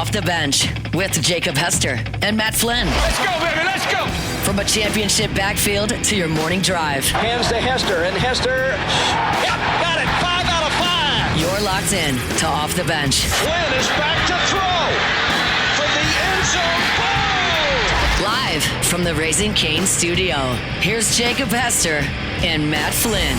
Off the Bench with Jacob Hester and Matt Flynn. Let's go, baby, let's go! From a championship backfield to your morning drive. Hands to Hester, and Hester, yep, got it, 5 out of 5! You're locked in to Off the Bench. Flynn is back to throw from the end zone. Boom! Live from the Raising Cane studio, here's Jacob Hester and Matt Flynn.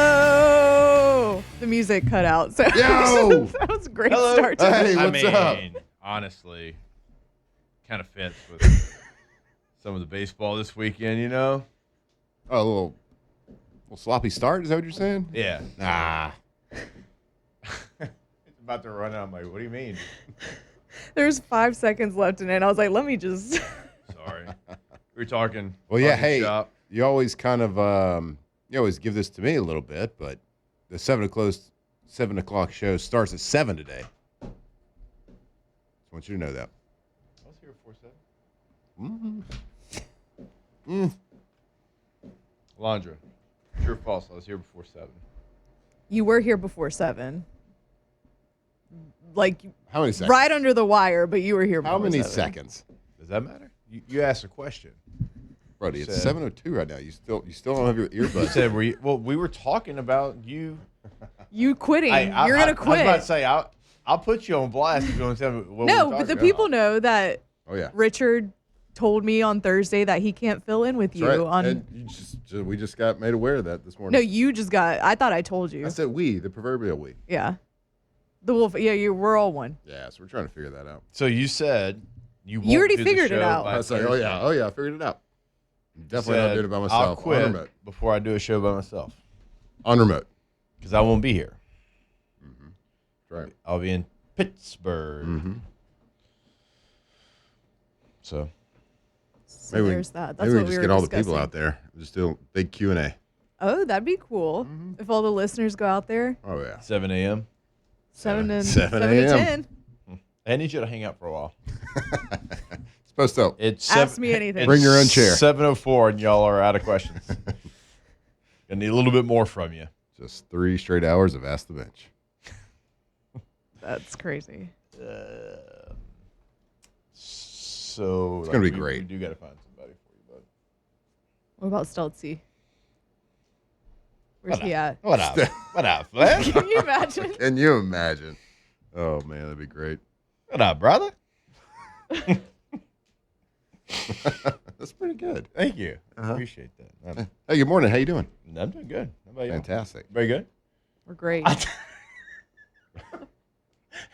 Yo! The music cut out. So Yo! That was a great Hello. start. To Hey, the- what's up? Honestly, kind of fits with some of the baseball this weekend, you know? Oh, a little sloppy start. Is that what you're saying? Yeah. Nah. It's about to run out. I'm like, what do you mean? There's 5 seconds left in it. I was like, let me just. Sorry. We were talking. Well, yeah. talking Hey, shop. you always kind of you always give this to me a little bit, but the 7 o'clock show starts at 7 today. I want you to know that. I was here before 7. Alondra, true or false? I was here before 7. You were here before 7. Like, How many seconds? right under the wire, but you were here before How many 7. seconds? Does that matter? You asked a question. Buddy, it's Said- 7:02 right now. You still don't have your You earbuds. said, we were talking about you. You quitting. You're You're going to quit. I was about to say, I'll put you on blast if you want to tell me what No, we're but the talking people about. know that Oh yeah. Richard told me on Thursday that he can't fill in with That's you right. on. And we just got made aware of that this morning. No, you just got. I thought I told you. I said we, the proverbial we. Yeah. The wolf. Yeah, we're all one. Yeah, so we're trying to figure that out. So you said you You already won't do the figured it show out. by I was like, Thursday. oh yeah, I figured it out. You Definitely not said, doing it by myself. I'll quit On remote. before I do a show by myself On remote. because I won't be here. Right. I'll be in Pittsburgh. Mm-hmm. So So Maybe there's that. That's maybe we what just we were get all discussing. the people out there. Just do a big Q&A. Oh, that'd be cool if all the listeners go out there. Oh yeah. 7 a.m. 7 to 7 to a.m.. 10. I need you to hang out for a while. Supposed to. It's Ask me anything. Bring your own chair. 7:04 and y'all are out of questions. I need a little bit more from you. Just 3 straight hours of Ask the Bench. That's crazy. So It's gonna be we great. We do got to find somebody for you, bud. What about Stelzy? Where's he at? What up? What up, Flynn? Can you imagine? Can you imagine? Oh man, that'd be great. What up, brother? That's pretty good. Thank you. Uh-huh. Appreciate that. Hey, good morning. How you doing? I'm doing good. How about you? Fantastic. Very good. We're great.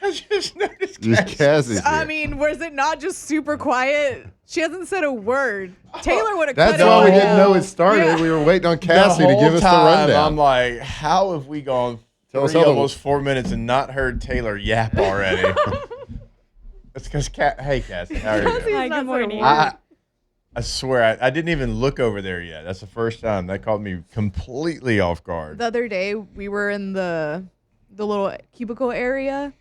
I just noticed. Just Cassie's I here. mean, was it not just super quiet? She hasn't said a word. Taylor would have cut That's it why we all. didn't know it started. Yeah. We were waiting on The Cassie to whole give us the time, rundown. I'm like, how have we gone Tell us three, how the- almost 4 minutes and not heard Taylor yap already? It's because, hey, Cassie, how are you? Cassie's Hi, not good morning. saying a word. I swear, I didn't even look over there yet. That's the first time. That caught me completely off guard. The other day, we were in the little cubicle area,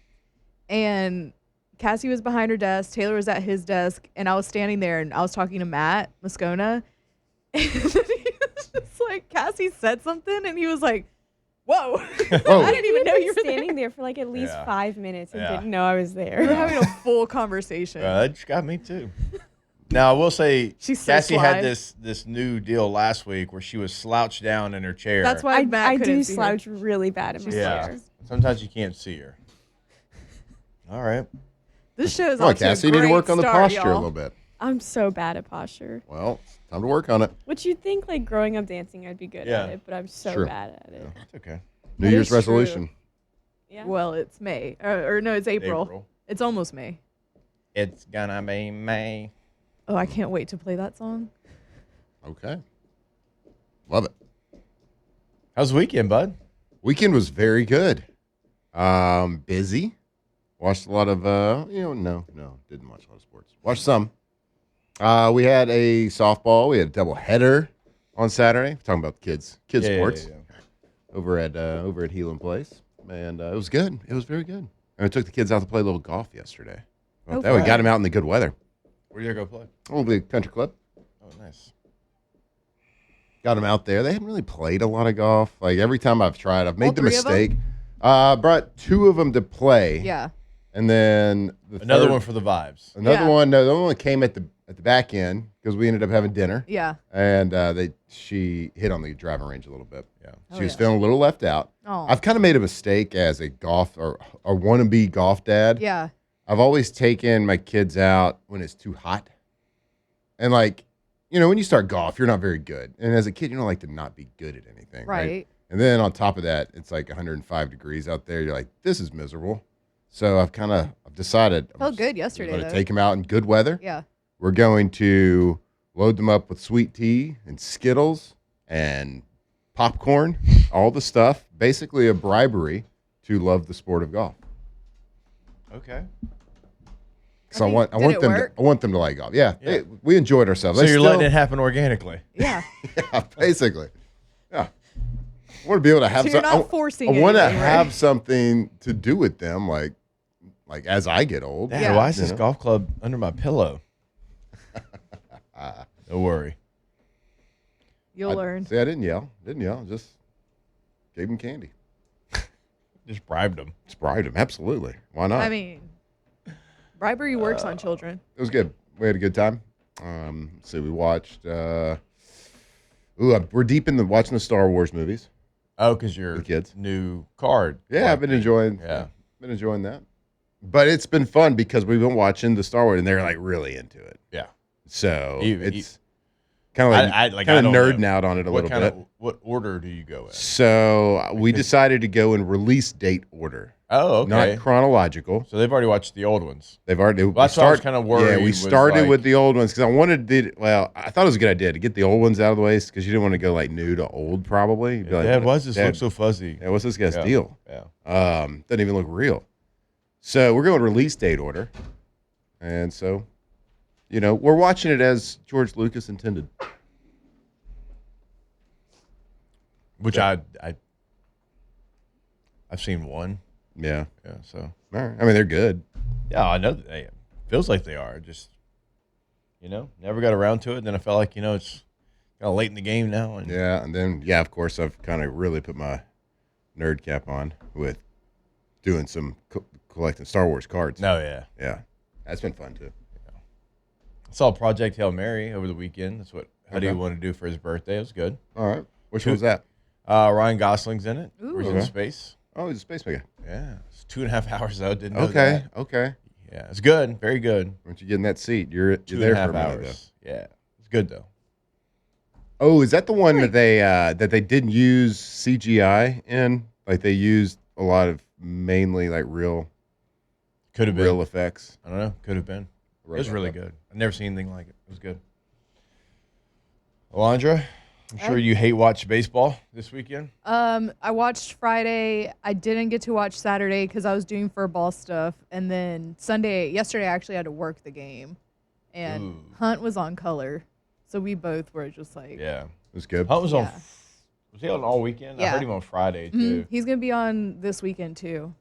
and Cassie was behind her desk. Taylor was at his desk, and I was standing there, and I was talking to Matt Moscona. And he was just like, Cassie said something, and he was like, whoa. Whoa. I didn't even know you were standing there for like at least Yeah. 5 minutes and Yeah. didn't know I was We were there. having a full conversation. That just got me too. Now I will say, She's so Cassie sly. had this new deal last week where she was slouched down in her chair. That's why Matt I couldn't do see her. slouch really bad in my Yeah. chair. Sometimes you can't see her. All right. This show's Come on, off to a Cassie, you need to great work on the start, posture a y'all. little bit. I'm so bad at posture. Well, it's time to work on it. Which you'd think like growing up dancing I'd be good Yeah. at it, but I'm so True. bad at it. It's okay. New That Year's is true. resolution. Yeah. Well, it's May. Or no, it's April. It's almost May. It's gonna be May. Oh, I can't wait to play that song. Okay. Love it. How's the weekend, bud? Weekend was very good. Busy. Watched a lot of, no, didn't watch a lot of sports. Watched some. We had a softball. We had a double header on Saturday. We're talking about the kids sports over at Heelan Place, and it was good. It was very good. And I took the kids out to play a little golf yesterday. Well, that we got them out in the good weather. Where do you go play? Oh, the country club. Oh, nice. Got them out there. They hadn't really played a lot of golf. Like every time I've tried, I've made the 3 of them? mistake. Brought 2 of them to play. Yeah. And then Another one for the vibes. Another Yeah. one. No, the other one came at the back end because we ended up having dinner. Yeah. And she hit on the driving range a little bit. Yeah. She was feeling a little left out. Oh. I've kind of made a mistake as a golf or wannabe golf dad. Yeah. I've always taken my kids out when it's too hot. And like, when you start golf, you're not very good. And as a kid, you don't like to not be good at anything. Right. And then on top of that, it's like 105 degrees out there. You're like, this is miserable. So I've decided. Felt good yesterday, I'm going to though. take them out in good weather. Yeah. We're going to load them up with sweet tea and Skittles and popcorn, all the stuff. Basically a bribery to love the sport of golf. Okay. So I mean, want did it them work? I want them to like golf. Yeah. Yeah. We enjoyed ourselves. So They you're still- letting it happen organically. Yeah. Yeah, basically. Yeah. I want to be able to have So you're some- not forcing I want to anything, right? have something to do with them like as I get old. Dad, Yeah. why is this golf club under my pillow? Don't worry. You'll learn. See, I didn't yell. Just gave them candy. Just bribed them. Just bribed them. Absolutely. Why not? I mean, bribery works on children. It was good. We had a good time. So we watched. We're deep in watching the Star Wars movies. Oh, because your The kids. new card. Yeah, I've been enjoying. Yeah. Been enjoying that. But it's been fun because we've been watching the Star Wars and they're like really into it. Yeah. So Even- it's kind of I kind of don't nerding know. out on it a What little kind bit. of what order do you go in? So we decided to go in release date order, Oh, okay. not chronological. So they've already watched the old ones. They've already. That's why I was kinda worried Yeah, we was started like- with the old ones because I wanted to. I thought it was a good idea to get the old ones out of the way because you didn't want to go like new to old. Probably. You'd be like, Dad, why does this "Dad, look so fuzzy? yeah, what's this guy's Yeah. deal? Yeah. Doesn't even look real. So we're going release date order, and so, we're watching it as George Lucas intended. Which I've seen one. Yeah. Yeah. So All right. I mean, they're good. yeah, I know that they feels like they are. Just never got around to it. And then I felt like it's kind of late in the game now. And Yeah, and then of course, I've kind of really put my nerd cap on with doing some collecting Star Wars cards. No, yeah. Yeah, that's been fun too. I saw Project Hail Mary over the weekend. That's what Huddy Okay. wanted to do for his birthday. It was good. All right, which Two- one was that? Ryan Gosling's in it. Ooh. He's in Okay. space. Oh, he's a space maker. Yeah. It's 2.5 hours though. Didn't know Okay, that. okay. Yeah. It's good. Very good. Once you get in that seat, you're 2.5 there for a minute. hours. Yeah. It's good though. Oh, is that the one that they didn't use CGI in? Like they used a lot of mainly like real Could have been. real effects. I don't know. Could have been. It was really good. I've never seen anything like it. It was good. Alondra, I'm sure you hate watch baseball this weekend. I watched Friday. I didn't get to watch Saturday because I was doing fur ball stuff. And then yesterday, I actually had to work the game. And Ooh. Hunt was on color. So we both were just like, Yeah. It was good. Hunt was on. Yeah. Was he on all weekend? I Yeah. heard him on Friday Mhm. too. He's going to be on this weekend too.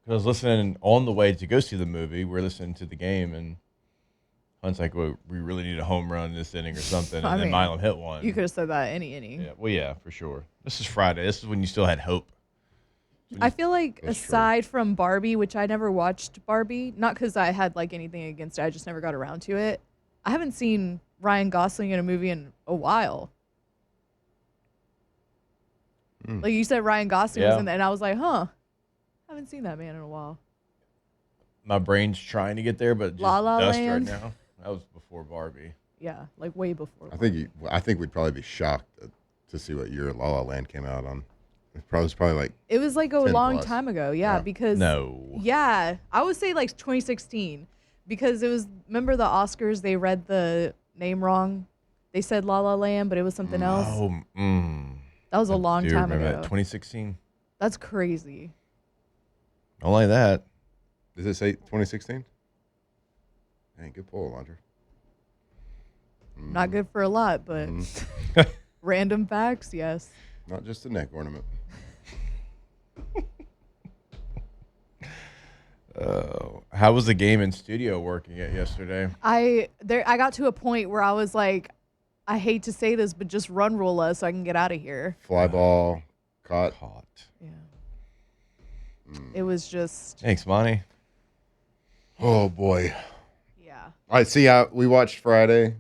'Cause I was listening on the way to go see the movie. We're listening to the game, and Hunt's like, well, "We really need a home run this inning or something." And I then mean, Milam hit one. You could have said that any inning. Yeah. Well, yeah, for sure. This is Friday. This is when you still had hope. I feel like That's true. aside from Barbie, which I never watched Barbie, not because I had like anything against it, I just never got around to it. I haven't seen Ryan Gosling in a movie in a while. Like you said, Ryan Gosling was Yeah. in that, and I was like, huh, haven't seen that man in a while. My brain's trying to get there, but just La La dust Land. right now. That was before Barbie. Yeah, like way before. I think we'd probably be shocked to see what year La La Land came out on. It was probably like It was like a 10 long plus. time ago. Yeah, Yeah. because No. Yeah, I would say like 2016 because it was. Remember the Oscars? They read the name wrong. They said La La Land, but it was something else. Oh, That was a long do time remember ago. that. 2016. That's crazy. Don't like that. Does it say 2016? Hey, good pull, Alondra. Not good for a lot, but random facts, yes. Not just a neck ornament. How was the game in studio working at yesterday? I got to a point where I was like, I hate to say this, but just run rule us so I can get out of here. Fly ball, caught. Yeah. It was just Thanks, Monty. Oh, boy. yeah. All right, see how we watched Friday.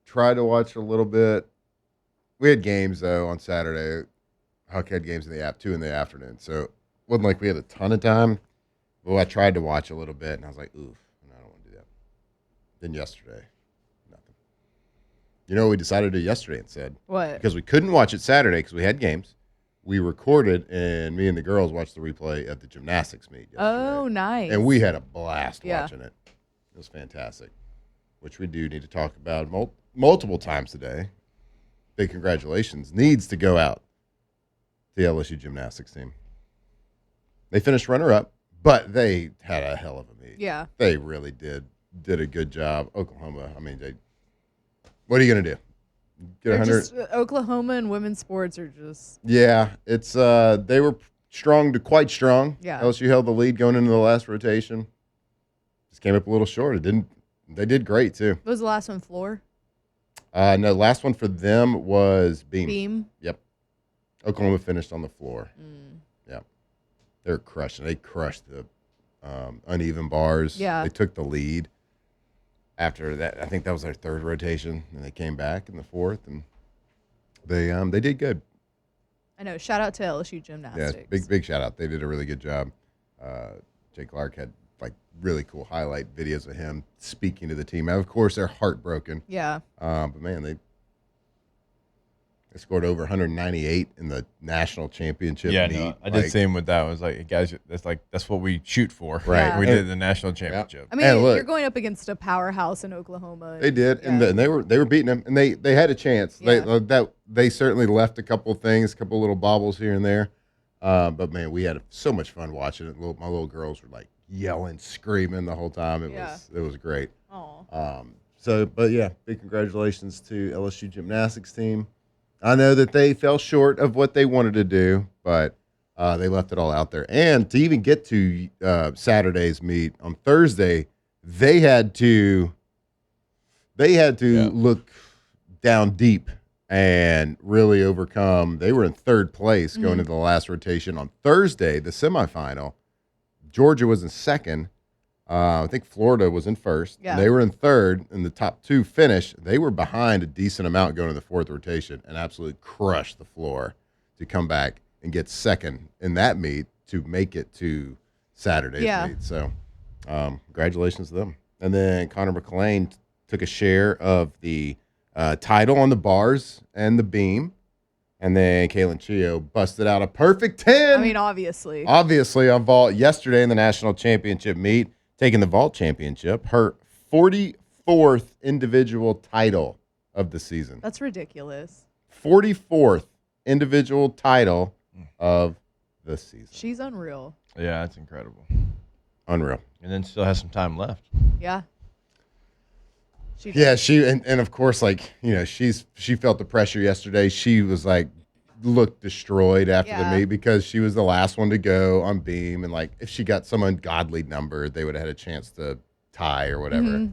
Tried to watch a little bit. We had games, though, on Saturday. Huck had games in the 2 in the afternoon. So it wasn't like we had a ton of time. But I tried to watch a little bit, and I was like, oof, I don't want to do that. Then yesterday, nothing. You know what we decided to do yesterday instead? What? Because we couldn't watch it Saturday because we had games. We recorded, and me and the girls watched the replay of the gymnastics meet yesterday. Oh, nice. And we had a blast Yeah. watching it. It was fantastic, which we do need to talk about multiple times today. Big congratulations needs to go out to the LSU gymnastics team. They finished runner-up, but they had a hell of a meet. Yeah. They really did a good job. Oklahoma, I mean, what are you going to do? Get They're 100? just, Oklahoma and women's sports are just Yeah, it's they were quite strong. Yeah. LSU held the lead going into the last rotation. Just came up a little short. They did great too. what was the last one? Floor? No, last one for them was beam. Beam? Yep. Oklahoma finished on the floor. Mm. Yep. They're crushing. They crushed the uneven bars. Yeah. They took the lead. After that, I think that was their third rotation, and they came back in the fourth, and they did good. I know. Shout out to LSU Yeah, gymnastics. big shout out. They did a really good job. Jay Clark had like really cool highlight videos of him speaking to the team. And of course, they're heartbroken. Yeah. But man, they scored over 198 in the national championship Yeah, meet. no, I did same with that. I was like, guys, that's what we shoot for. Right. Yeah. We did the national championship. I mean, And look- you're going up against a powerhouse in Oklahoma. They did, Yeah. and they were beating them, and they had a chance. Yeah. They certainly left a couple of things, a couple little bobbles here and there. But man, we had so much fun watching it. My little girls were like yelling, screaming the whole time. It was great. Aw. But yeah, big congratulations to LSU gymnastics team. I know that they fell short of what they wanted to do, but they left it all out there. And to even get to Saturday's meet on Thursday, they had to look down deep and really overcome. They were in third place going into the last rotation. On Thursday, the semifinal, Georgia was in second. I think Florida was in first. Yeah. They were in third, and the top two finished. They were behind a decent amount going to the fourth rotation and absolutely crushed the floor to come back and get second in that meet to make it to Saturday's meet. So congratulations to them. And then Connor McClain took a share of the title on the bars and the beam. And then Kaylin Chio busted out a perfect 10. I mean, obviously. Obviously on vault yesterday in the national championship meet, taking the vault championship, her 44th individual title of the season. That's ridiculous. 44th individual title of the season. She's unreal. Yeah, that's incredible. Unreal. And then still has some time left. Yeah. Yeah, and of course, like, you know, she felt the pressure yesterday. She was like, looked destroyed after the meet because she was the last one to go on beam, and like if she got some ungodly number, they would have had a chance to tie or whatever.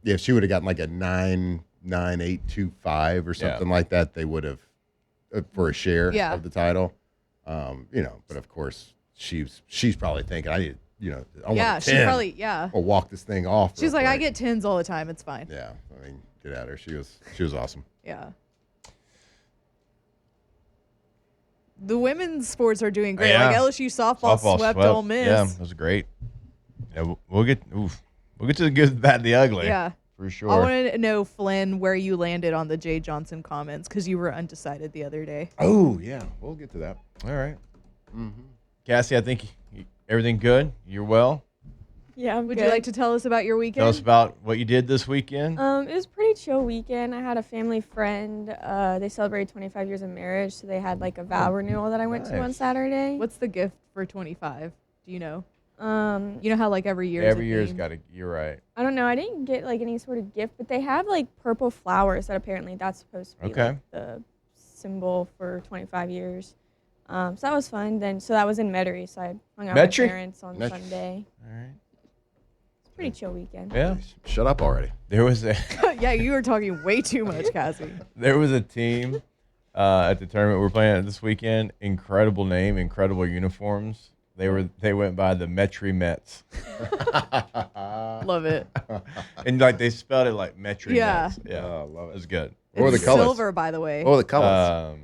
If she would have gotten like a 9.9825 or something like that, they would have for a share of the title. You know, but of course she's probably thinking, I need, you know, I want a 10. She probably I'll walk this thing off. She's real like, I quick. get 10s all the time. It's fine. Yeah, I mean, get at her. She was awesome. Yeah. The women's sports are doing great. Yeah. Like LSU softball swept Ole Miss. Yeah, that was great. Yeah, we'll get to the good, the bad, the ugly. Yeah. for sure. I want to know, Flynn, where you landed on the Jay Johnson comments because you were undecided the other day. Oh, yeah. We'll get to that. All right. Cassie, I think everything good? You're well? Yeah, I'm Would good. you like to tell us about your weekend? Tell us about what you did this weekend. It was a pretty chill weekend. I had a family friend. They celebrated 25 years of marriage, so they had like a vow renewal that I went to on Nice. Saturday. What's the gift for 25? Do you know? Um, You know how like every year Every year's got a. You're right. I don't know. I didn't get like any sort of gift, but they have like purple flowers that apparently that's supposed to be Okay. like, the symbol for 25 years. So that was fun. So that was in Metairie, so I hung out with Metairie? my parents on Metairie. Sunday. All right. Pretty chill weekend. Yeah. Shut up already. There was a. Yeah, you were talking way too much, Cassie. There was a team at the tournament we're playing at this weekend. Incredible name, incredible uniforms. They went by the Metairie Mets, Love it. and like they spelled it like Metairie Yeah. Mets. Yeah, love it. It was good. What were the It's colors? silver, by the way. What were the colors?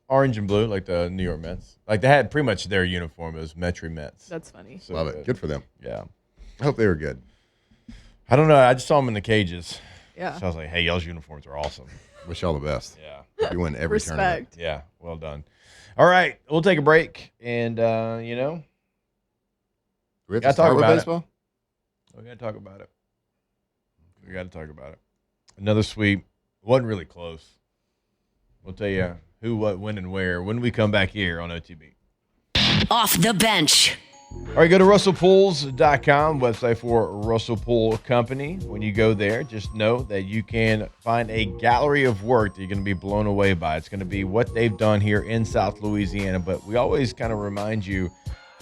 Orange and blue, like the New York Mets. Like they had pretty much their uniform. It was Metairie Mets. That's funny. So Love it. Good for them. Yeah. I hope they were good. I don't know. I just saw them in the cages. Yeah. So I was like, hey, y'all's uniforms are awesome. Wish y'all the best. Yeah. You win every tournament. Respect. Yeah. Well done. All right. We'll take a break. And, you know, Do we have Gotta to start talk with about it. baseball? we got to talk about it. We got to talk about it. Another sweep. Wasn't really close. We'll tell you who, what, when, and where when we come back here on OTB. Off the bench. All right, go to russellpools.com, website for Russell Pool Company. When you go there, just know that you can find a gallery of work that you're going to be blown away by. It's going to be what they've done here in South Louisiana, but we always kind of remind you,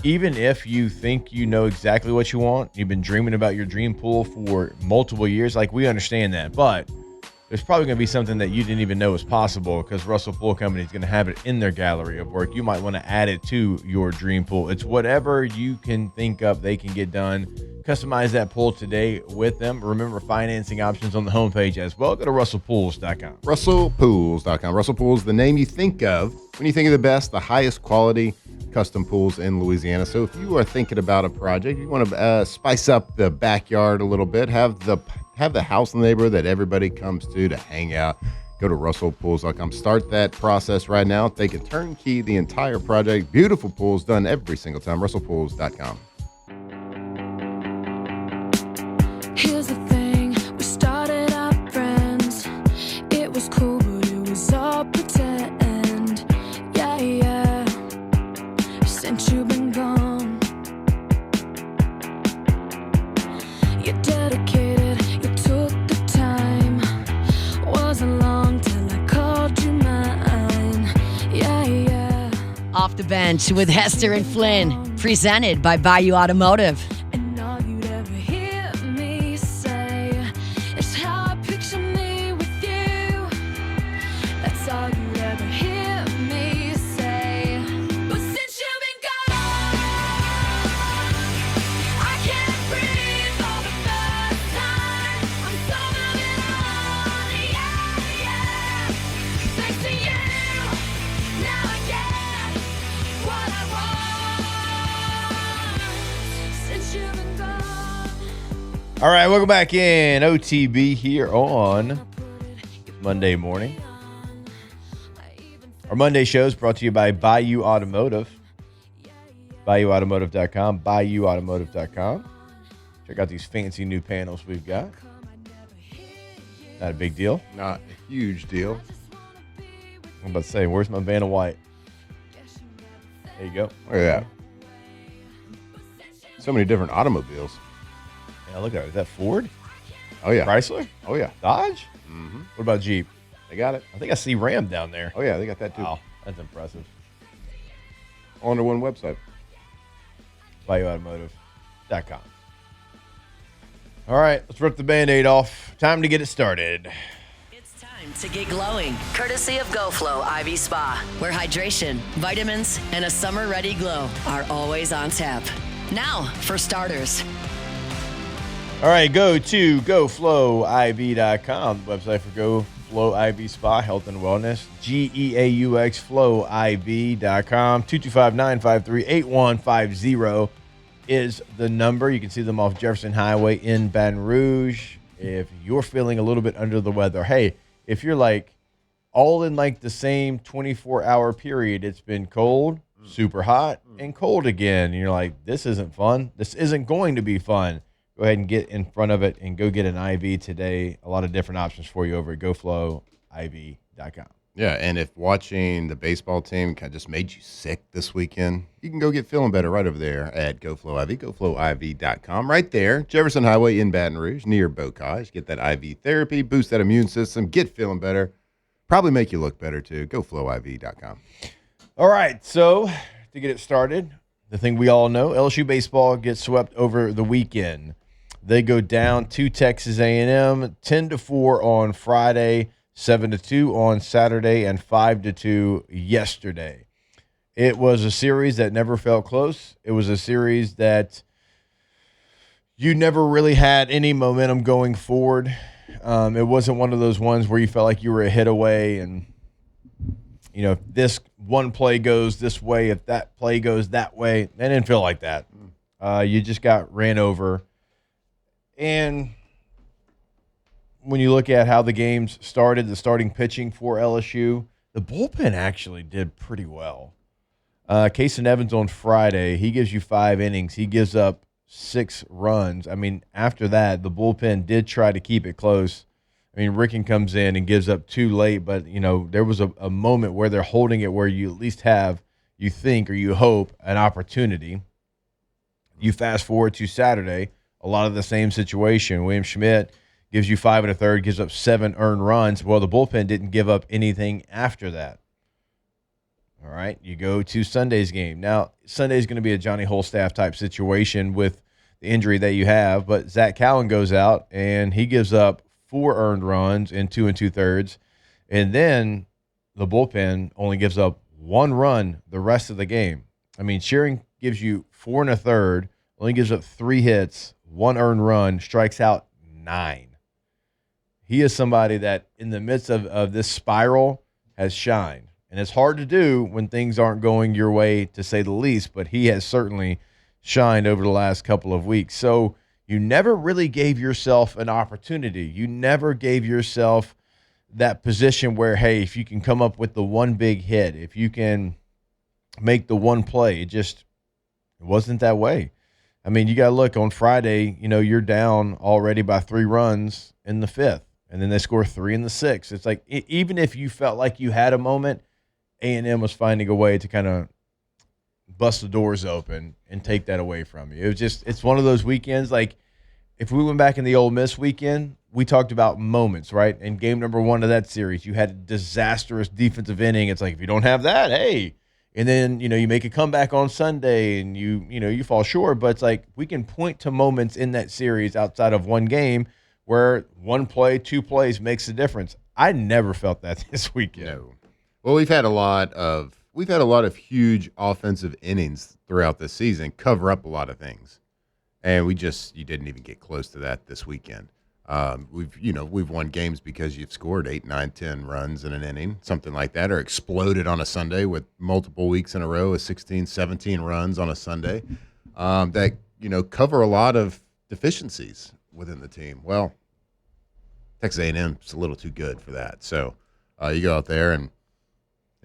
even if you think you know exactly what you want, you've been dreaming about your dream pool for multiple years, like we understand that, but there's probably going to be something that you didn't even know was possible because Russell Pool Company is going to have it in their gallery of work. You might want to add it to your dream pool. It's whatever you can think of, they can get done. Customize that pool today with them. Remember, financing options on the homepage as well. Go to russellpools.com. RussellPools.com. Russell Pools, the name you think of when you think of the best, the highest quality custom pools in Louisiana. So if you are thinking about a project, you want to spice up the backyard a little bit, have the house in the neighborhood that everybody comes to hang out, go to russellpools.com. Start that process right now. They can turnkey the entire project. Beautiful pools done every single time. russellpools.com. Here's the thing, we started out friends. It was cool, but it was all pretend. Yeah, yeah. Since you've been gone, you're dedicated, you took the time. Wasn't long till I called you mine. Yeah, yeah. Off the bench with Hester and Flynn. Presented by Bayou Automotive. And all you'd ever hear me say is how I picture me with you. That's all you'd ever hear me say. But since you've been gone, I can't breathe for the first time. I'm so moving on, yeah, yeah. Thanks to you, now I get what I want. Since you've been gone. All right, welcome back in OTB here on Monday morning. Our Monday show is brought to you by Bayou Automotive. BayouAutomotive.com. BayouAutomotive.com. Check out these fancy new panels we've got. Not a big deal. Not a huge deal. I'm about to say, where's my Vanna White? There you go. Look at that. So many different automobiles. Yeah, look at it. Is that Ford? Oh, yeah. Chrysler? Oh, yeah. Dodge? Mm-hmm. What about Jeep? They got it. I think I see Ram down there. Oh, yeah. They got that, too. Wow, that's impressive. All under one website. BayouAutomotive.com. All right, let's rip the Band-Aid off. Time to get it started. It's time to get glowing. Courtesy of GoFlow IV Spa, where hydration, vitamins, and a summer-ready glow are always on tap. Now, for starters. All right, go to GoFlowIV.com, the website for GoFlow IV Spa, Health and Wellness. GEAUX FlowIV.com. 225-953-8150 is the number. You can see them off Jefferson Highway in Baton Rouge. if you're feeling a little bit under the weather, hey, if you're like all in like the same 24-hour period, it's been cold, super hot, and cold again. And you're like, this isn't fun. This isn't going to be fun. Go ahead and get in front of it and go get an IV today. A lot of different options for you over at GoFlowIV.com. Yeah, and if watching the baseball team kind of just made you sick this weekend, you can go get feeling better right over there at GoFlowIV, GoFlowIV.com. Right there, Jefferson Highway in Baton Rouge, near Bocage. Get that IV therapy, boost that immune system, get feeling better. Probably make you look better, too. GoFlowIV.com. All right, so to get it started, the thing we all know, LSU baseball gets swept over the weekend. They go down to Texas A&M 10-4 on Friday, 7-2 on Saturday, and 5-2 yesterday. It was a series that never felt close. It was a series that you never really had any momentum going forward. It wasn't one of those ones where you felt like you were a hit away and, you know, if this one play goes this way, if that play goes that way. It didn't feel like that. You just got ran over. And when you look at how the games started, the starting pitching for LSU, the bullpen actually did pretty well. Kason Evans on Friday, he gives you 5 innings. He gives up 6 runs. I mean, after that, the bullpen did try to keep it close. I mean, Ricken comes in and gives up 2 late, but, you know, there was a moment where they're holding it where you at least have, you think or you hope, an opportunity. You fast forward to Saturday, a lot of the same situation. William Schmidt gives you 5 1/3, gives up 7 earned runs. Well, the bullpen didn't give up anything after that. All right, you go to Sunday's game. Now, Sunday's going to be a Johnny Holstaff type situation with the injury that you have, but Zach Cowan goes out and he gives up 4 earned runs in 2 2/3, and then the bullpen only gives up 1 run the rest of the game. I mean, Shearing gives you 4 1/3, only gives up 3 hits, 1 earned run, strikes out 9. He is somebody that in the midst of this spiral has shined. And it's hard to do when things aren't going your way, to say the least, but he has certainly shined over the last couple of weeks. So you never really gave yourself an opportunity. You never gave yourself that position where, hey, if you can come up with the one big hit, if you can make the one play, it wasn't that way. I mean, you got to look on Friday, you know, you're down already by 3 runs in the 5th, and then they score 3 in the 6th. It's like, even if you felt like you had a moment, A&M was finding a way to kind of bust the doors open and take that away from you. It was just, it's one of those weekends. Like, if we went back in the Ole Miss weekend, we talked about moments, right? In game number 1 of that series, you had a disastrous defensive inning. It's like, if you don't have that, hey. And then, you know, you make a comeback on Sunday and you fall short. But it's like, we can point to moments in that series outside of one game where 1 play, 2 plays makes a difference. I never felt that this weekend. No. Well, we've had a lot of huge offensive innings throughout the season cover up a lot of things, and you didn't even get close to that this weekend. We've won games because you've scored 8, 9, 10 runs in an inning, something like that, or exploded on a Sunday with multiple weeks in a row of 16, 17 runs on a Sunday that cover a lot of deficiencies within the team. Well, Texas A&M is a little too good for that, so you go out there and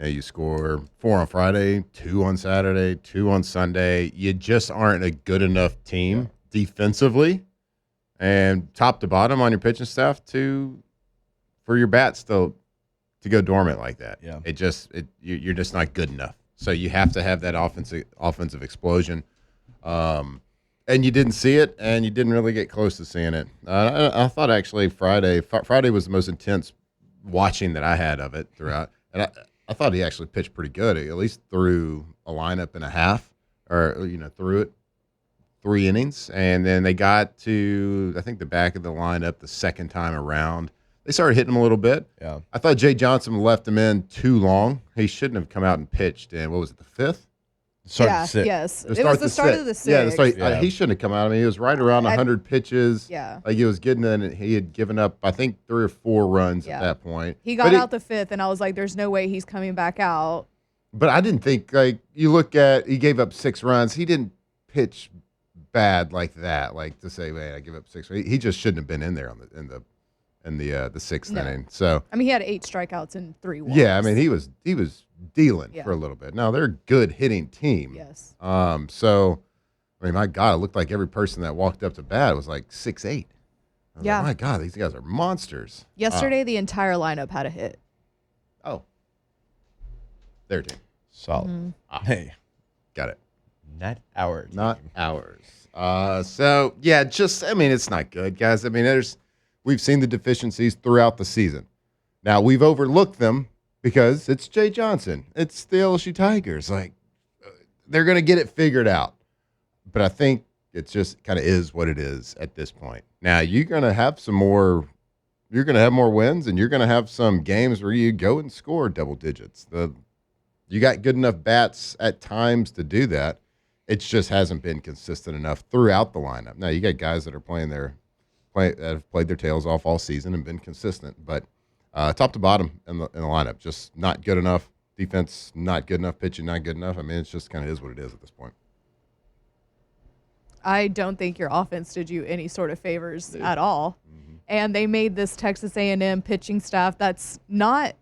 you score 4 on Friday, 2 on Saturday, 2 on Sunday. You just aren't a good enough team defensively and top to bottom on your pitching staff for your bats to go dormant like that. Yeah. You're just not good enough. So you have to have that offensive explosion. And you didn't see it, and you didn't really get close to seeing it. I thought actually Friday was the most intense watching that I had of it throughout. And I thought he actually pitched pretty good, at least through a lineup and a half, or through it 3 innings, and then they got to, I think, the back of the lineup the second time around. They started hitting him a little bit. Yeah, I thought Jay Johnson left him in too long. He shouldn't have come out and pitched in, what was it, the 5th? Yes. It was the start of the 6th. Yeah, he shouldn't have come out. I mean, he was right around 100 pitches. Yeah. Like, he was getting in, and he had given up, I think, 3 or 4 runs at that point. He got out the 5th, and I was like, there's no way he's coming back out. But I didn't think, like, you look at, he gave up 6 runs. He didn't pitch bad like that, like to say, man, I give up 6. He just shouldn't have been in there in the sixth inning. So I mean, he had 8 strikeouts and 3 walks. yeah, I mean, he was dealing Yeah. for a little bit. Now they're a good hitting team. Yes. So I mean, my God, it looked like every person that walked up to bat was like 6'8". Yeah. Like, my God, these guys are monsters. Yesterday, the entire lineup had a hit. Oh, their team. Solid. Hey, Got it. not our team. Not ours. So yeah, just I mean, it's not good, guys. I mean, we've seen the deficiencies throughout the season. Now we've overlooked them because it's Jay Johnson. It's the LSU Tigers. Like they're gonna get it figured out. But I think it just kind of is what it is at this point. Now you're gonna have more wins, and you're gonna have some games where you go and score double digits. You got good enough bats at times to do that. It just hasn't been consistent enough throughout the lineup. Now you got guys that are that have played their tails off all season and been consistent, but top to bottom in the lineup, just not good enough. Defense not good enough. Pitching not good enough. I mean, it's just kind of is what it is at this point. I don't think your offense did you any sort of favors at all. Mm-hmm. And they made this Texas A&M pitching staff that's not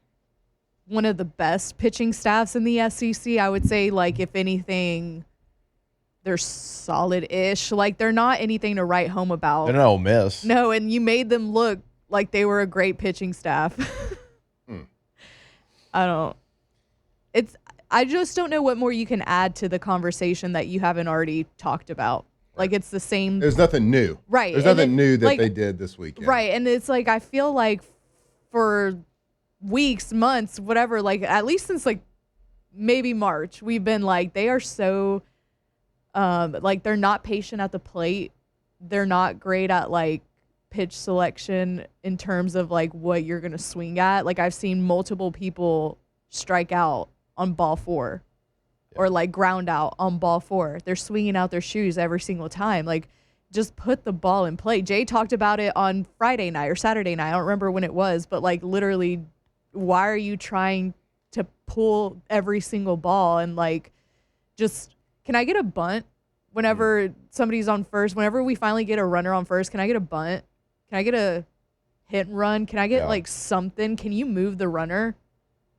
one of the best pitching staffs in the SEC. I would say, like, if anything, they're solid-ish. Like, they're not anything to write home about. They're not Ole Miss. No, and you made them look like they were a great pitching staff. I just don't know what more you can add to the conversation that you haven't already talked about. Like, it's the same. There's nothing new. Right. There's And nothing new that like, they did this weekend. Right. And it's like, I feel like for weeks, months, whatever, like at least since like maybe March, we've been like, they are so, like they're not patient at the plate. They're not great at like pitch selection in terms of like what you're going to swing at. Like I've seen multiple people strike out on ball 4. Or like ground out on ball 4. They're swinging out their shoes every single time. Like, just put the ball in play. Jay talked about it on Friday night or Saturday night. I don't remember when it was, but like literally, why are you trying to pull every single ball and like, just can I get a bunt whenever somebody's on first? Whenever we finally get a runner on first, can I get a bunt? Can I get a hit and run? Can I get like something? Can you move the runner?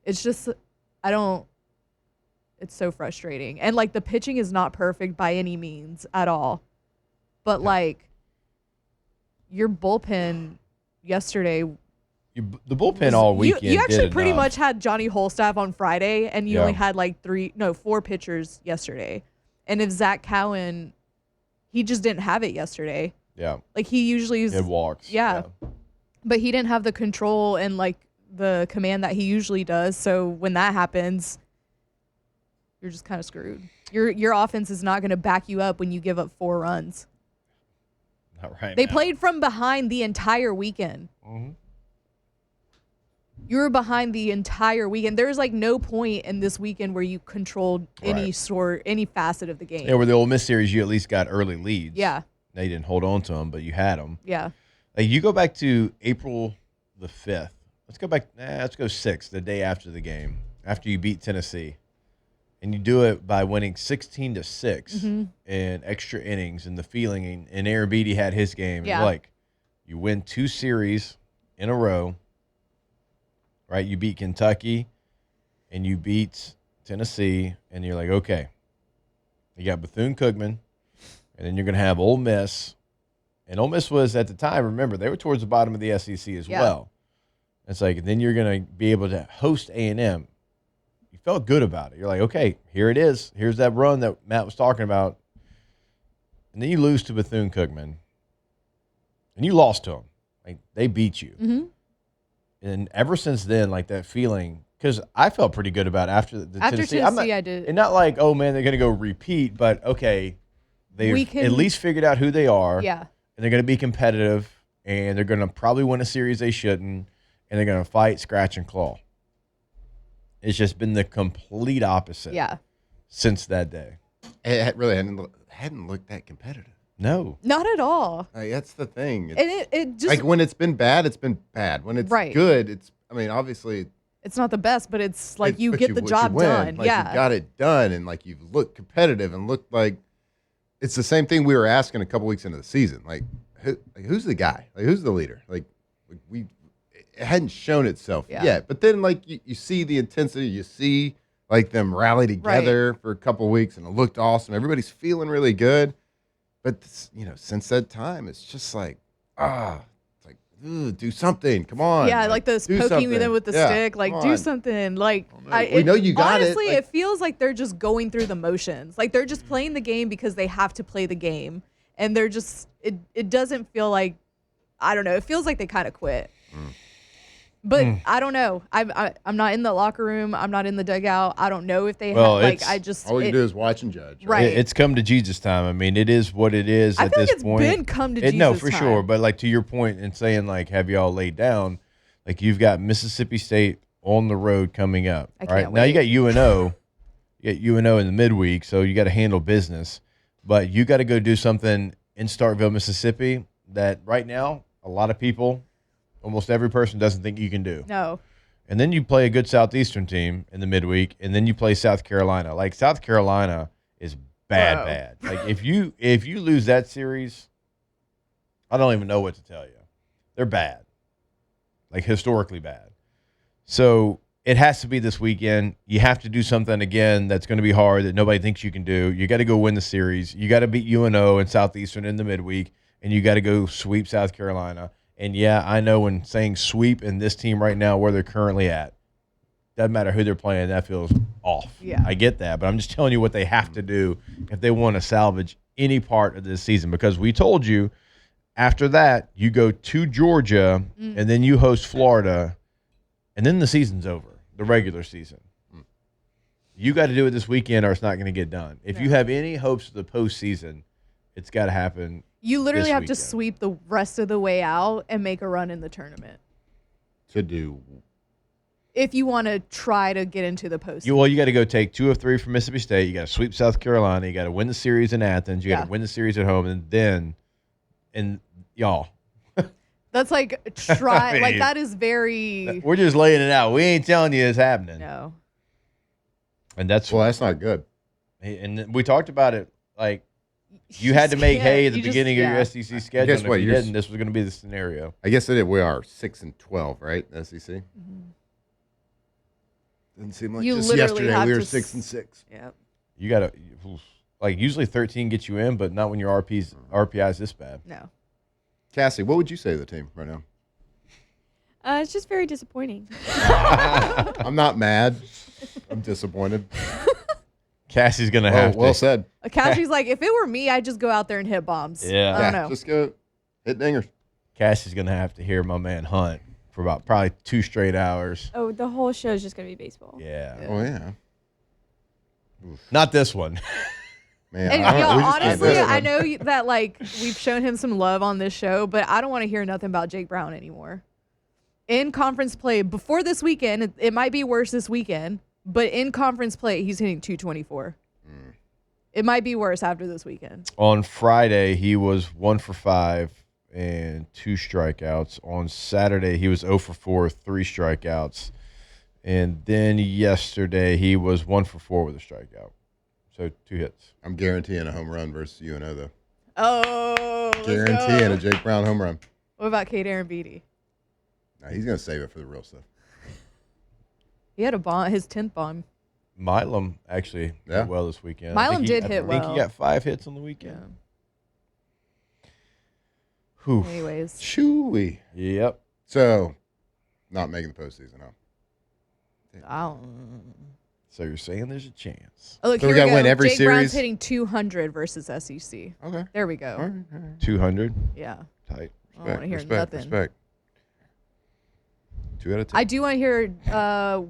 It's just It's so frustrating. And, like, the pitching is not perfect by any means at all. But, like, your bullpen yesterday. The bullpen all weekend. You actually did pretty enough. much had Johnny Holstaff on Friday, and you only had, like, 4 pitchers yesterday. And if Zach Cowan, he just didn't have it yesterday. Yeah. Like, he usually It walks. Yeah. But he didn't have the control and, like, the command that he usually does. So when that happens, you're just kind of screwed. Your offense is not going to back you up when you give up 4 runs. Not right They now. played from behind the entire weekend. Mhm. You were behind the entire weekend. There's like no point in this weekend where you controlled any facet of the game. Yeah, with the Ole Miss series, you at least got early leads. Yeah. They didn't hold on to them, but you had them. Yeah. Like you go back to April the 5th. Let's go back. Let's go 6th, the day after the game, after you beat Tennessee. And you do it by winning 16-6 in extra innings, and the feeling. And Aaron Beatty had his game. Yeah. Like you win 2 series in a row, right? You beat Kentucky, and you beat Tennessee, and you're like, okay, you got Bethune-Cookman, and then you're going to have Ole Miss. And Ole Miss was at the time. Remember, they were towards the bottom of the SEC as well. It's like then you're going to be able to host A&M. You felt good about it. You're like, okay, here it is. Here's that run that Matt was talking about. And then you lose to Bethune-Cookman. And you lost to them. Like, they beat you. Mm-hmm. And ever since then, like, that feeling, because I felt pretty good about after Tennessee. I did. And not like, oh, man, they're going to go repeat. But, okay, they've at least figured out who they are. Yeah. And they're going to be competitive. And they're going to probably win a series they shouldn't. And they're going to fight, scratch, and claw. It's just been the complete opposite. Since that day. It really hadn't looked that competitive. No. Not at all. Like, that's the thing. And it just like when it's been bad, it's been bad. When it's good, it's. I mean, obviously, it's not the best, but it's like you but get the job win. done. Like, you got it done, and like you've looked competitive and looked like it's the same thing we were asking a couple weeks into the season. Like, who's the guy? Like, who's the leader? Like it hadn't shown itself yet. But then, like, you see the intensity. You see, like, them rally together for a couple of weeks, and it looked awesome. Everybody's feeling really good. But, since that time, it's just like, it's like, do something. Come on. Yeah, like this poking them with the stick. Like, do something. Like, we know you got honestly, it. Like, it feels like they're just going through the motions. Like, they're just playing the game because they have to play the game. And they're just, it doesn't feel like, I don't know. It feels like they kind of quit. But I don't know. I'm not in the locker room. I'm not in the dugout. I don't know if they have, like, all you do is watch and judge. Right. It's come to Jesus time. I mean, it is what it is at this point. It's been come to Jesus No, for time. sure. But, like, to your point in saying, like, have y'all laid down, like, you've got Mississippi State on the road coming up. I all right. can't Now you wait. got UNO. You got UNO in the midweek, so you got to handle business. But you got to go do something in Starkville, Mississippi that right now a lot of people, almost every person, doesn't think you can do. No. And then you play a good Southeastern team in the midweek, and then you play South Carolina. Like, South Carolina is bad. Like, if you lose that series, I don't even know what to tell you. They're bad, like historically bad. So it has to be this weekend. You have to do something again that's going to be hard that nobody thinks you can do. You got to go win the series. You got to beat UNO and Southeastern in the midweek, and you got to go sweep South Carolina. And, yeah, I know when saying sweep in this team right now where they're currently at, doesn't matter who they're playing, that feels off. Yeah. I get that, but I'm just telling you what they have to do if they want to salvage any part of this season, because we told you after that you go to Georgia and then you host Florida, and then the season's over, the regular season. You got to do it this weekend or it's not going to get done. If you have any hopes of the postseason, it's got to happen. You literally this have to weekend. sweep the rest of the way out and make a run in the tournament to do. if you want to try to get into the postseason. You got to go take 2 of 3 from Mississippi State. You got to sweep South Carolina. You got to win the series in Athens. You got to win the series at home, and y'all. That's like try. I mean, like that is very. We're just laying it out. We ain't telling you it's happening. No. And that's not good. And we talked about it. Like, you had to make hay at the beginning of your SEC schedule. Guess And what? if you didn't, this was going to be the scenario. I guess it is. We are 6-12, right? SEC. Mm-hmm. Didn't seem like You just literally yesterday have we were to 6-6. Yep. You got to, like, usually 13 gets you in, but not when your RPI is this bad. No. Cassie, what would you say to the team right now? It's just very disappointing. I'm not mad. I'm disappointed. Cassie's going to have Well to. said. Cassie's like, if it were me, I'd just go out there and hit bombs. Yeah. I don't know. Just go hit dingers. Cassie's going to have to hear my man Hunt for about probably 2 straight hours. Oh, the whole show is just going to be baseball. Yeah. Oh, yeah. Not this one. Man, And I don't- y'all, we just can't honestly, do it. I know that like we've shown him some love on this show, but I don't want to hear nothing about Jake Brown anymore. In conference play before this weekend, it might be worse this weekend, but in conference play, he's hitting 224. It might be worse after this weekend. On Friday, he was 1 for 5 and 2 strikeouts. On Saturday, he was 0 for 4, 3 strikeouts. And then yesterday, he was 1 for 4 with a strikeout. So 2 hits. I'm guaranteeing a home run versus UNO, though. Oh, let's Guaranteeing go. a Jake Brown home run. What about Kate Aaron Beatty? Nah, he's going to save it for the real stuff. He had a bomb, his 10th bomb. Milam actually did well this weekend. Milam did hit I think well. he got 5 hits on the weekend. Yeah. Whew. Anyways. Shooey. Yep. So, not making the postseason, huh? I don't. So you're saying there's a chance. Oh, look, So here we we gotta go. win every Jake Brown's series? hitting 200 versus SEC. Okay. There we go. All right. 200. Yeah. Tight. I don't want to hear respect, nothing. Respect. 2 out of 10. I do want to hear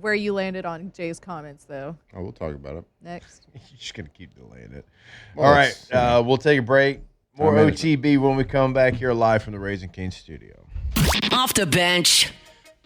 where you landed on Jay's comments, though. Oh, we'll talk about it. Next. You're just going to keep delaying it. Well, All right. it's, We'll take a break. More Time management. OTB when we come back here live from the Raising Cane's studio. Off the bench.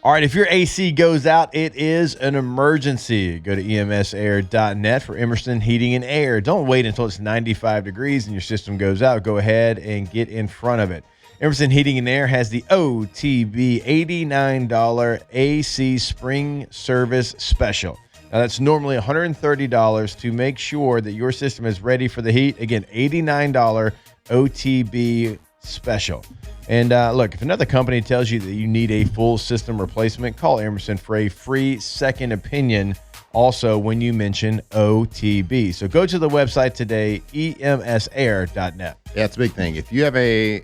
All right, if your AC goes out, it is an emergency. Go to emsair.net for Emerson Heating and Air. Don't wait until it's 95 degrees and your system goes out. Go ahead and get in front of it. Emerson Heating and Air has the OTB $89 AC Spring Service Special. Now, that's normally $130 to make sure that your system is ready for the heat. Again, $89 OTB special. And look, if another company tells you that you need a full system replacement, call Emerson for a free second opinion also when you mention OTB. So go to the website today, emsair.net. Yeah, it's a big thing. If you have a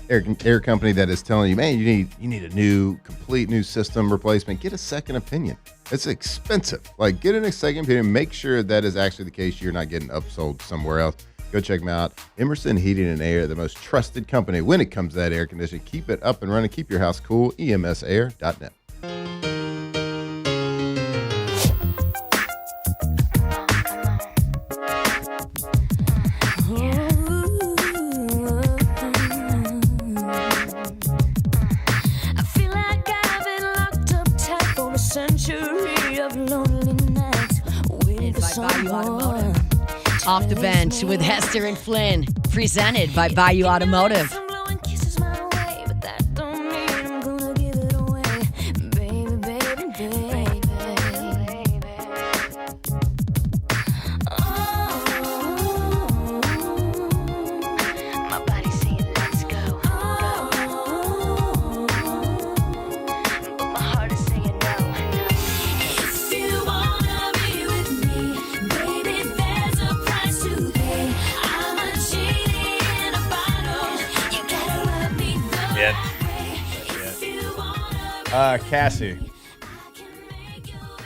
air company that is telling you, man, you need a complete new system replacement, get a second opinion. It's expensive. Like, get a second opinion. Make sure that is actually the case. You're not getting upsold somewhere else. Go check them out. Emerson Heating and Air, the most trusted company when it comes to that air conditioning. Keep it up and running. Keep your house cool. emsair.net. I feel like I've been locked up tight for a century of lonely nights, waiting for someone. Off the bench with Hester and Flynn. Presented by Bayou Automotive. I'm blowing kisses my way, but that don't mean I'm gonna give it away. Baby, baby, baby. Oh, my body's saying let's go. But my heart is saying no. If you wanna be with me, baby, there's a price to pay. I'm a genie in a bottle. You gotta love me the Yeah. way. If you wanna be Cassie,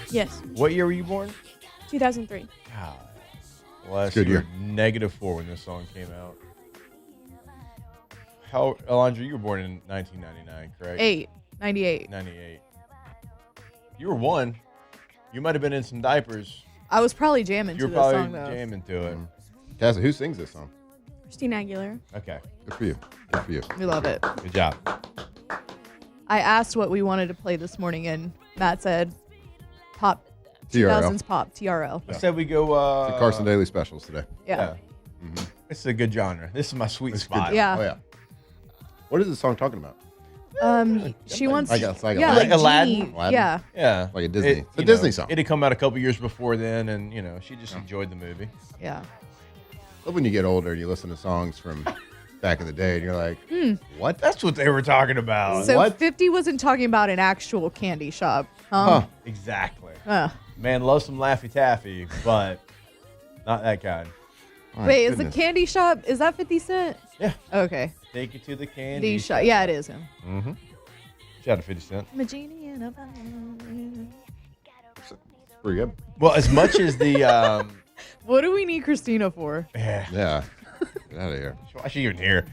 Yes, what year were you born? 2003. God. Well, Good year. -4 when this song came out. How, Alondra, you were born in 1999, correct? 98. 98. You were 1. You might have been in some diapers. I was probably jamming You to were this probably song though. jamming to it. Cassie, who sings this song? Christina Aguilera. Okay. Good for you. Good for you. We love it. Good job. I asked what we wanted to play this morning, and Matt said pop. TRL. 2000s pop, TRL. I said we go. The Carson Daily specials today. Yeah. It's a good genre. This is my sweet It's spot. good. Yeah. Oh, yeah. What is the song talking about? She wants. I got yeah, Aladdin. like Aladdin? Genie. Aladdin? Yeah. Yeah. Like a Disney. It's a you Disney know, song. It had come out a couple years before then, and she just enjoyed the movie. Yeah. Love when you get older and you listen to songs from back in the day and you're like, what? That's what they were talking about. So What? 50 wasn't talking about an actual candy shop, huh? Exactly. Huh. Man, love some Laffy Taffy, but not that kind. My Wait, is goodness. the candy shop, is that 50 Cent? Yeah. Okay. Take it to the candy The shop. Yeah, it is him. Mm-hmm. Shout out to 50 Cent. I'm a genie in a bottle. It's pretty good. Well, as much as the What do we need Christina for? yeah, Yeah. Get out of here. why is she even here?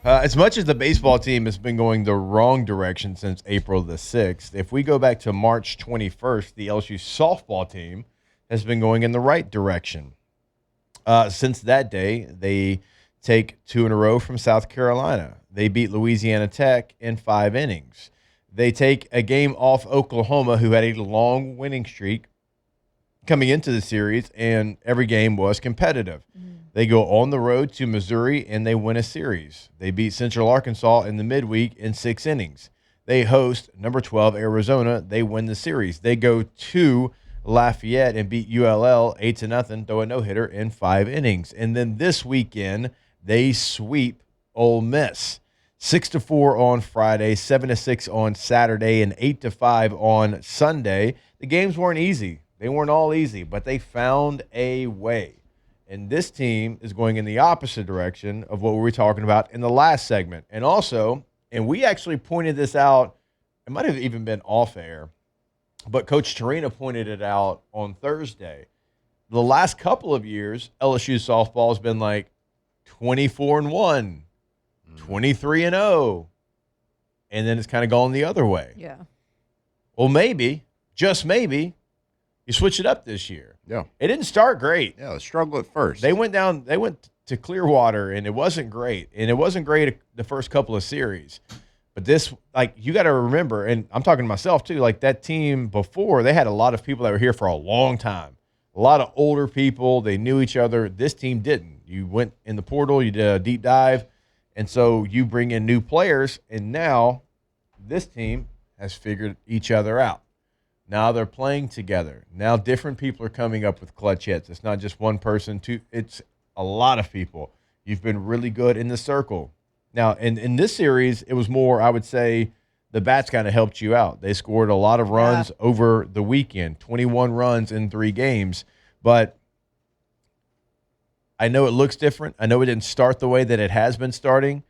As much as the baseball team has been going the wrong direction since April the 6th, if we go back to March 21st, the LSU softball team has been going in the right direction. Since that day, they take 2 in a row from South Carolina. They beat Louisiana Tech in 5 innings. They take a game off Oklahoma, who had a long winning streak coming into the series, and every game was competitive. They go on the road to Missouri, and they win a series. They beat Central Arkansas in the midweek in 6 innings. They host number 12 Arizona. They win the series. They go to Lafayette and beat ULL 8-0, throw a no-hitter in 5 innings. And then this weekend, they sweep Ole Miss. 6-4 on Friday, 7-6 on Saturday, and 8-5 on Sunday. The games weren't easy. They weren't all easy, but they found a way. And this team is going in the opposite direction of what we were talking about in the last segment. And also, and we actually pointed this out, it might have even been off air, but Coach Torina pointed it out on Thursday. The last couple of years, LSU softball has been like 24-1, 23-0, and then it's kind of gone the other way. Yeah. Well, maybe, just maybe, you switch it up this year. Yeah. It didn't start great. Yeah, let's struggle at first. They went to Clearwater, and it wasn't great. And it wasn't great the first couple of series. But this, like, you got to remember, and I'm talking to myself too, like that team before, they had a lot of people that were here for a long time. A lot of older people. They knew each other. This team didn't. You went in the portal, you did a deep dive, and so you bring in new players, and now this team has figured each other out. Now they're playing together. Now different people are coming up with clutch hits. It's not just one person, it's a lot of people. You've been really good in the circle. Now, in this series, it was more, I would say, the bats kind of helped you out. They scored a lot of runs over the weekend, 21 runs in 3 games. But I know it looks different. I know it didn't start the way that it has been starting,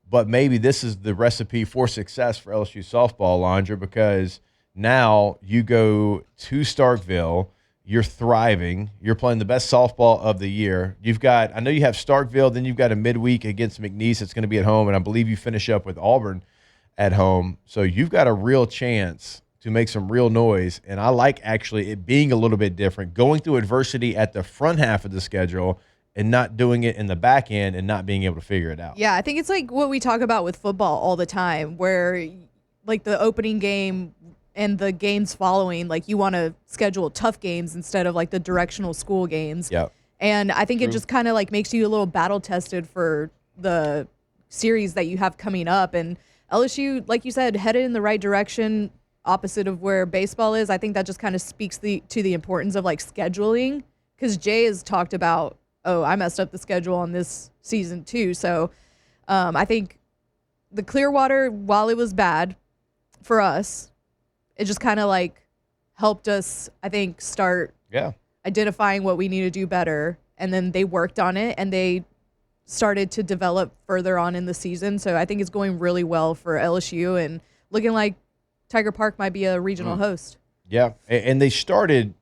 but maybe this is the recipe for success for LSU softball, Alondra, because now you go to Starkville, you're thriving, you're playing the best softball of the year. I know you have Starkville, then you've got a midweek against McNeese that's going to be at home, and I believe you finish up with Auburn at home. So you've got a real chance to make some real noise, and I like actually it being a little bit different, going through adversity at the front half of the schedule and not doing it in the back end and not being able to figure it out. Yeah, I think it's like what we talk about with football all the time, where like the opening game and the games following, like you want to schedule tough games instead of like the directional school games. Yeah. And I think it just kind of like makes you a little battle tested for the series that you have coming up. And LSU, like you said, headed in the right direction, opposite of where baseball is. I think that just kind of speaks to the importance of like scheduling, because Jay has talked about, I messed up the schedule on this season too. So I think the Clearwater, while it was bad for us, it just kind of like helped us, I think, start identifying what we need to do better. And then they worked on it and they started to develop further on in the season. So I think it's going really well for LSU and looking like Tiger Park might be a regional host. Yeah. And they started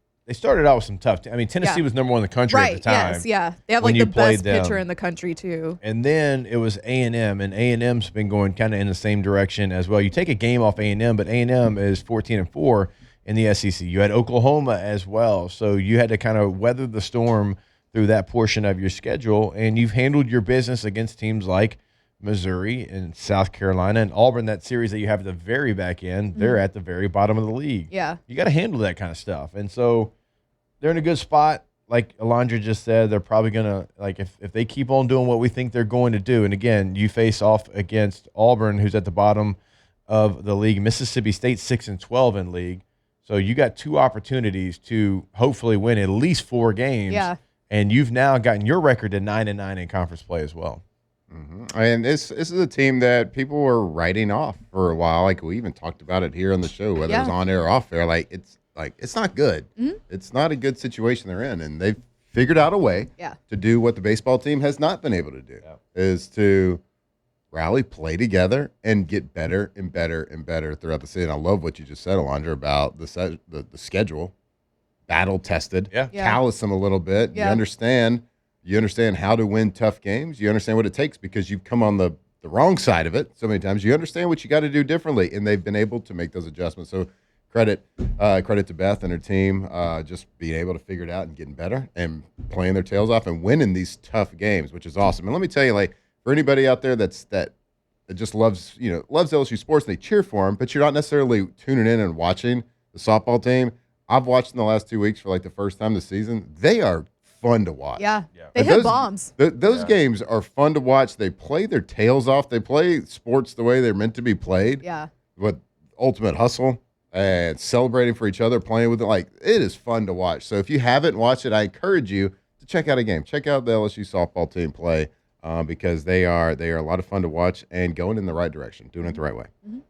out with some tough Tennessee was number 1 in the country at the time. Yes, yeah. They have like the best pitcher in the country too. And then it was A&M, and A&M's been going kind of in the same direction as well. You take a game off A&M, but A&M is 14-4 in the SEC. You had Oklahoma as well, so you had to kind of weather the storm through that portion of your schedule, and you've handled your business against teams like Missouri and South Carolina and Auburn. That series that you have at the very back end, they're at the very bottom of the league. Yeah. You got to handle that kind of stuff. And so they're in a good spot. Like Alondra just said, they're probably going to, like, if they keep on doing what we think they're going to do, and again, you face off against Auburn, who's at the bottom of the league. Mississippi State 6-12 in league. So you got 2 opportunities to hopefully win at least 4 games. Yeah. And you've now gotten your record to 9-9 in conference play as well. Mm-hmm. And this is a team that people were writing off for a while. Like we even talked about it here on the show, whether it was on air or off air. It's not good. Mm-hmm. It's not a good situation they're in, and they've figured out a way to do what the baseball team has not been able to do, is to rally, play together, and get better and better and better throughout the season. I love what you just said, Alondra, about the schedule, battle tested, callous them a little bit. You understand how to win tough games. You understand what it takes because you've come on the wrong side of it so many times. You understand what you got to do differently, and they've been able to make those adjustments. So credit to Beth and her team, just being able to figure it out and getting better and playing their tails off and winning these tough games, which is awesome. And let me tell you, like, for anybody out there that just loves LSU sports and they cheer for them, but you're not necessarily tuning in and watching the softball team. I've watched in the last 2 weeks for like the first time this season. They are fun to watch. Yeah. They hit bombs. Those games are fun to watch. They play their tails off. They play sports the way they're meant to be played. Yeah. With ultimate hustle and celebrating for each other, playing with it. Like, it is fun to watch. So if you haven't watched it, I encourage you to check out a game. Check out the LSU softball team play because they are a lot of fun to watch and going in the right direction, doing it the right way. Mm-hmm.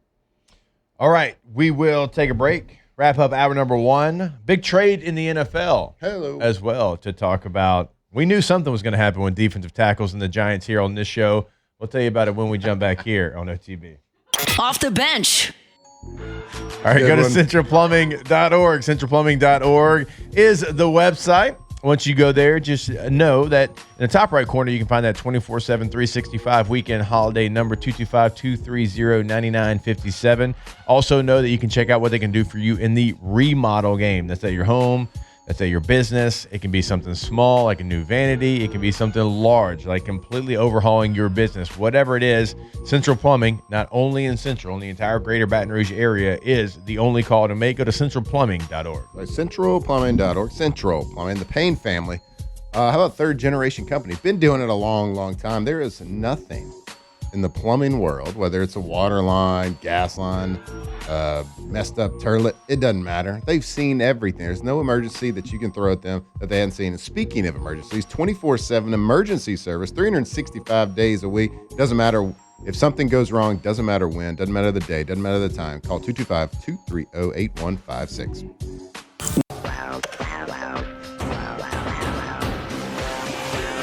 All right. We will take a break. Wrap up hour number 1. Big trade in the NFL as well to talk about. We knew something was going to happen with defensive tackles and the Giants here on this show. We'll tell you about it when we jump back here on OTB. Off the bench. All right, go to centralplumbing.org. Centralplumbing.org is the website. Once you go there, just know that in the top right corner, you can find that 24/7, 365 weekend holiday number 225-230-9957. Also know that you can check out what they can do for you in the remodel game. That's at your home. That's at your business. It can be something small, like a new vanity. It can be something large, like completely overhauling your business. Whatever it is, Central Plumbing, not only in Central, in the entire greater Baton Rouge area, is the only call to make. Go to centralplumbing.org. Centralplumbing.org. Central Plumbing, the Payne family. How about third generation company? Been doing it a long, long time. There is nothing in the plumbing world, whether it's a water line, gas line, messed up toilet, it doesn't matter. They've seen everything. There's no emergency that you can throw at them that they hadn't seen. And speaking of emergencies, 24/7 emergency service, 365 days a week. Doesn't matter if something goes wrong, doesn't matter when, doesn't matter the day, doesn't matter the time. Call 225-230-8156.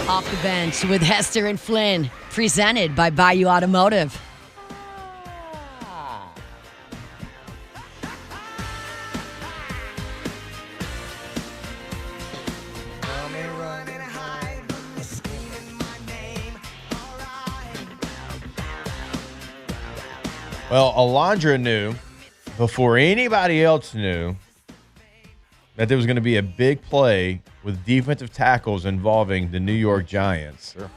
Off the bench with Hester and Flynn, presented by Bayou Automotive. Well, Alondra knew before anybody else knew that there was going to be a big play with defensive tackles involving the New York Giants. Sure.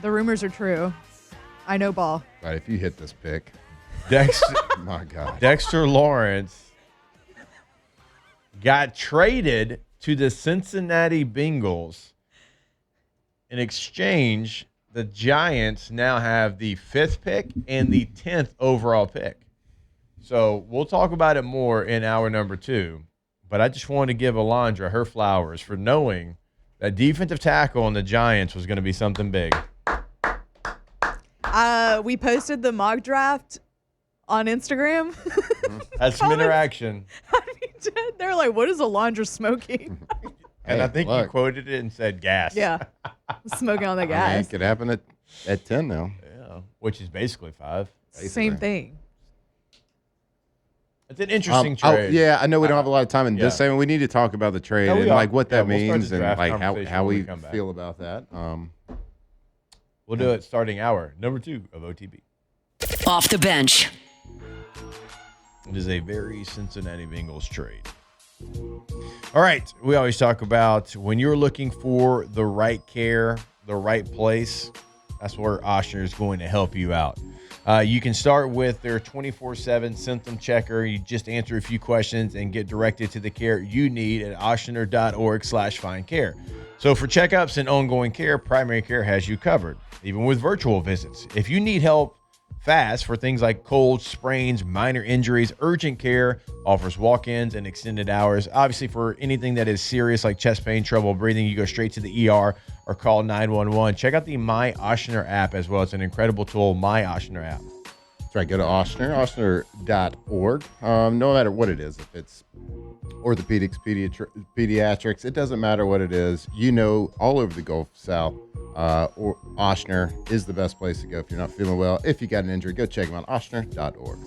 The rumors are true. I know ball. Right, if you hit this pick, my God. Dexter Lawrence got traded to the Cincinnati Bengals. In exchange, the Giants now have the 5th pick and the 10th overall pick. So we'll talk about it more in hour number 2. But I just wanted to give Alondra her flowers for knowing that defensive tackle on the Giants was going to be something big. We posted the mock draft on Instagram. Had some interaction. They're like, what is Alondra smoking? And Hey, I think look. you quoted it and said gas. Yeah. Smoking on the I mean, gas. it could happen at 10 now. Yeah, which is basically 5. Same thing. It's an interesting trade. Yeah, I know we don't have a lot of time in Yeah. this segment. We need to talk about the trade No, we and are. like what that Yeah, we'll start means the and draft like conversation how when we we come back. feel about that. We'll do it starting hour number 2 of OTB. Off the bench. It is a very Cincinnati Bengals trade. All right. We always talk about when you're looking for the right care, the right place, that's where Oshner is going to help you out. You can start with their 24/7 symptom checker. You just answer a few questions and get directed to the care you need at oshner.org/findcare. So for checkups and ongoing care, Primary Care has you covered, even with virtual visits. If you need help fast for things like colds, sprains, minor injuries, urgent care offers walk-ins and extended hours. Obviously, for anything that is serious like chest pain, trouble breathing, you go straight to the ER or call 911. Check out the My Oshner app as well. It's an incredible tool, My Oshner app. That's right. Go to Oshner, oshner.org. No matter what it is, if it's orthopedics, pediatrics, it doesn't matter what it is. You know, all over the Gulf South, or Oshner is the best place to go if you're not feeling well. If you got an injury, go check them out, oshner.org.